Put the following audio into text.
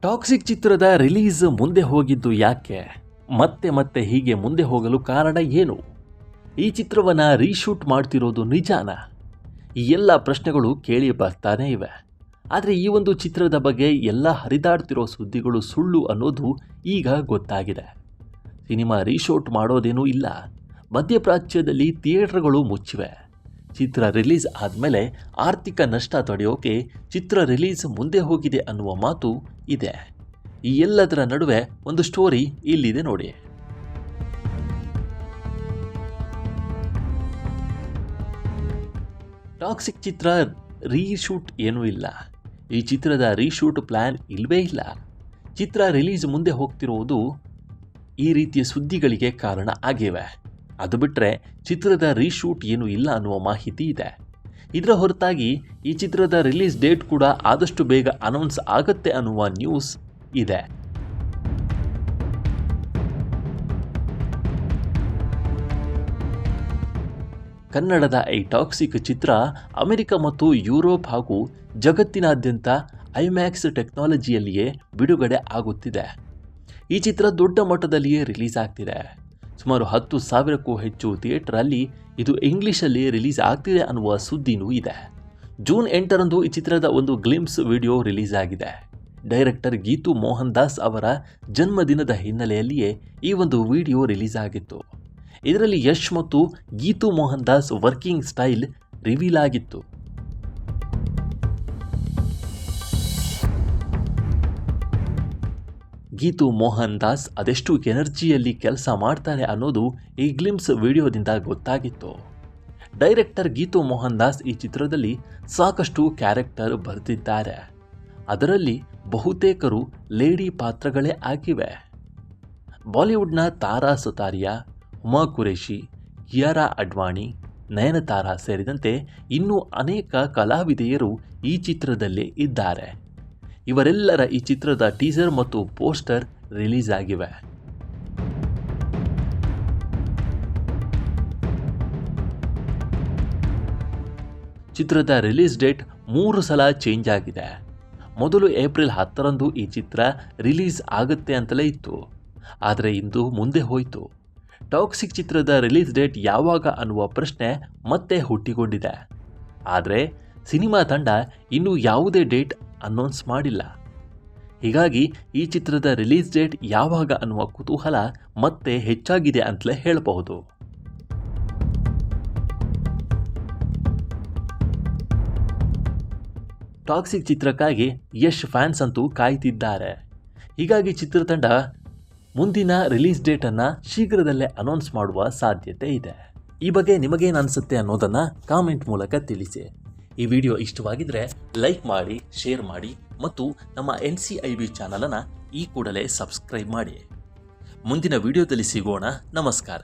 Toxic ಚಿತ್ರದ release ಮುಂದೆ ಹೋಗಿದ್ದು ಯಾಕೆ? ಮತ್ತೆ ಮತ್ತೆ ಹೀಗೆ ಮುಂದೆ ಹೋಗಲು ಕಾರಣ ಏನು? ಈ ಚಿತ್ರವನ್ನು ರೀಶೂಟ್ ಮಾಡ್ತಿರೋದು ನಿಜಾನಾ? ಈ ಎಲ್ಲ ಪ್ರಶ್ನೆಗಳು ಕೇಳಿ ಬರ್ತಾನೆ ಇವೆ. ಆದರೆ ಈ ಒಂದು ಚಿತ್ರದ ಬಗ್ಗೆ ಎಲ್ಲ ಹರಿದಾಡ್ತಿರೋ ಸುದ್ದಿಗಳು ಸುಳ್ಳು ಅನ್ನೋದು ಈಗ ಗೊತ್ತಾಗಿದೆ. ಸಿನಿಮಾ ರೀಶೂಟ್ ಮಾಡೋದೇನೂ ಇಲ್ಲ. ಮಧ್ಯಪ್ರಾಚ್ಯದಲ್ಲಿ ಥಿಯೇಟರ್ಗಳು ಮುಚ್ಚಿವೆ. ಚಿತ್ರ ರಿಲೀಸ್ ಆದಮೇಲೆ ಆರ್ಥಿಕ ನಷ್ಟ ತಡೆಯೋಕೆ ಚಿತ್ರ ರಿಲೀಸ್ ಮುಂದೆ ಹೋಗಿದೆ ಅನ್ನುವ ಮಾತು ಇದೆ. ಈ ಎಲ್ಲದರ ನಡುವೆ ಒಂದು ಸ್ಟೋರಿ ಇಲ್ಲಿದೆ ನೋಡಿ. ಟಾಕ್ಸಿಕ್ ಚಿತ್ರ ರೀಶೂಟ್ ಏನೂ ಇಲ್ಲ. ಈ ಚಿತ್ರದ ರೀಶೂಟ್ ಪ್ಲ್ಯಾನ್ ಇಲ್ಲವೇ ಇಲ್ಲ. ಚಿತ್ರ ರಿಲೀಸ್ ಮುಂದೆ ಹೋಗ್ತಿರುವುದು ಈ ರೀತಿಯ ಸುದ್ದಿಗಳಿಗೆ ಕಾರಣ ಆಗಿವೆ. ಅದು ಬಿಟ್ಟರೆ ಚಿತ್ರದ ರೀಶೂಟ್ ಏನೂ ಇಲ್ಲ ಅನ್ನುವ ಮಾಹಿತಿ ಇದೆ. ಇದರ ಹೊರತಾಗಿ ಈ ಚಿತ್ರದ ರಿಲೀಸ್ ಡೇಟ್ ಕೂಡ ಆದಷ್ಟು ಬೇಗ ಅನೌನ್ಸ್ ಆಗುತ್ತೆ ಅನ್ನುವ ನ್ಯೂಸ್ ಇದೆ. ಕನ್ನಡದ ಈ ಟಾಕ್ಸಿಕ್ ಚಿತ್ರ ಅಮೆರಿಕ ಮತ್ತು ಯುರೋಪ್ ಹಾಗೂ ಜಗತ್ತಿನಾದ್ಯಂತ ಐಮ್ಯಾಕ್ಸ್ ಟೆಕ್ನಾಲಜಿಯಲ್ಲಿಯೇ ಬಿಡುಗಡೆ ಆಗುತ್ತಿದೆ. ಈ ಚಿತ್ರ ದೊಡ್ಡ ಮಟ್ಟದಲ್ಲಿಯೇ ರಿಲೀಸ್ ಆಗ್ತಿದೆ. ಸುಮಾರು 10,000ಕ್ಕೂ ಹೆಚ್ಚು ಥಿಯೇಟರಲ್ಲಿ ಇದು ಇಂಗ್ಲಿಷಲ್ಲಿ ರಿಲೀಸ್ ಆಗ್ತಿದೆ ಅನ್ನುವ ಸುದ್ದಿನೂ ಇದೆ. ಜೂನ್ 8ರಂದು ಈ ಚಿತ್ರದ ಒಂದು ಗ್ಲಿಂಪ್ಸ್ ವಿಡಿಯೋ ರಿಲೀಸ್ ಆಗಿದೆ. ಡೈರೆಕ್ಟರ್ ಗೀತು ಮೋಹನ್ ದಾಸ್ ಅವರ ಜನ್ಮದಿನದ ಹಿನ್ನೆಲೆಯಲ್ಲಿಯೇ ಈ ಒಂದು ವಿಡಿಯೋ ರಿಲೀಸ್ ಆಗಿತ್ತು. ಇದರಲ್ಲಿ ಯಶ್ ಮತ್ತು Geetu Mohan Das working style reveal ಆಗಿತ್ತು. ಗೀತು ಮೋಹನ್ ದಾಸ್ ಅದೆಷ್ಟು ಎನರ್ಜಿಯಲ್ಲಿ ಕೆಲಸ ಮಾಡ್ತಾರೆ ಅನ್ನೋದು ಈ ಗ್ಲಿಂಪ್ಸ್ ವಿಡಿಯೋದಿಂದ ಗೊತ್ತಾಗಿತ್ತು. ಡೈರೆಕ್ಟರ್ ಗೀತು ಮೋಹನ್ ದಾಸ್ ಈ ಚಿತ್ರದಲ್ಲಿ ಸಾಕಷ್ಟು ಕ್ಯಾರೆಕ್ಟರ್ ಬರೆದಿದ್ದಾರೆ. ಅದರಲ್ಲಿ ಬಹುತೇಕರು ಲೇಡಿ ಪಾತ್ರಗಳೇ ಆಗಿವೆ. ಬಾಲಿವುಡ್ನ ತಾರಾ ಸುತಾರಿಯಾ, ಹುಮಾ ಕುರೇಶಿ, ಕಿಯಾರಾ ಅಡ್ವಾಣಿ, ನಯನತಾರಾ ಸೇರಿದಂತೆ ಇನ್ನೂ ಅನೇಕ ಕಲಾವಿದೆಯರು ಈ ಚಿತ್ರದಲ್ಲೇ ಇದ್ದಾರೆ. ಇವರೆಲ್ಲರ ಈ ಚಿತ್ರದ ಟೀಸರ್ ಮತ್ತು ಪೋಸ್ಟರ್ ರಿಲೀಸ್ ಆಗಿವೆ. ಚಿತ್ರದ ರಿಲೀಸ್ ಡೇಟ್ 3 ಸಲ ಚೇಂಜ್ ಆಗಿದೆ. ಮೊದಲು ಏಪ್ರಿಲ್ 10ರಂದು ಈ ಚಿತ್ರ ರಿಲೀಸ್ ಆಗುತ್ತೆ ಅಂತಲೇ ಇತ್ತು. ಆದರೆ ಇಂದು ಮುಂದೆ ಹೋಯಿತು. ಟಾಕ್ಸಿಕ್ ಚಿತ್ರದ ರಿಲೀಸ್ ಡೇಟ್ ಯಾವಾಗ ಅನ್ನುವ ಪ್ರಶ್ನೆ ಮತ್ತೆ ಹುಟ್ಟಿಕೊಂಡಿದೆ. ಆದರೆ ಸಿನಿಮಾ ತಂಡ ಇನ್ನೂ ಯಾವುದೇ ಡೇಟ್ ಅನೌನ್ಸ್ ಮಾಡಿಲ್ಲ. ಹೀಗಾಗಿ ಈ ಚಿತ್ರದ ರಿಲೀಸ್ ಡೇಟ್ ಯಾವಾಗ ಅನ್ನುವ ಕುತೂಹಲ ಮತ್ತೆ ಹೆಚ್ಚಾಗಿದೆ ಅಂತಲೇ ಹೇಳಬಹುದು. ಟಾಕ್ಸಿಕ್ ಚಿತ್ರಕ್ಕಾಗಿ ಯಶ್ ಫ್ಯಾನ್ಸ್ ಅಂತೂ ಕಾಯ್ತಿದ್ದಾರೆ. ಹೀಗಾಗಿ ಚಿತ್ರತಂಡ ಮುಂದಿನ ರಿಲೀಸ್ ಡೇಟನ್ನು ಶೀಘ್ರದಲ್ಲೇ ಅನೌನ್ಸ್ ಮಾಡುವ ಸಾಧ್ಯತೆ ಇದೆ. ಈ ಬಗ್ಗೆ ನಿಮಗೇನು ಅನಿಸುತ್ತೆ ಅನ್ನೋದನ್ನು ಕಾಮೆಂಟ್ ಮೂಲಕ ತಿಳಿಸಿ. ಈ ವಿಡಿಯೋ ಇಷ್ಟವಾಗಿದ್ದರೆ ಲೈಕ್ ಮಾಡಿ, ಶೇರ್ ಮಾಡಿ ಮತ್ತು ನಮ್ಮ NCIB ಚಾನಲನ್ನು ಈ ಕೂಡಲೇ ಸಬ್ಸ್ಕ್ರೈಬ್ ಮಾಡಿ. ಮುಂದಿನ ವಿಡಿಯೋದಲ್ಲಿ ಸಿಗೋಣ. ನಮಸ್ಕಾರ.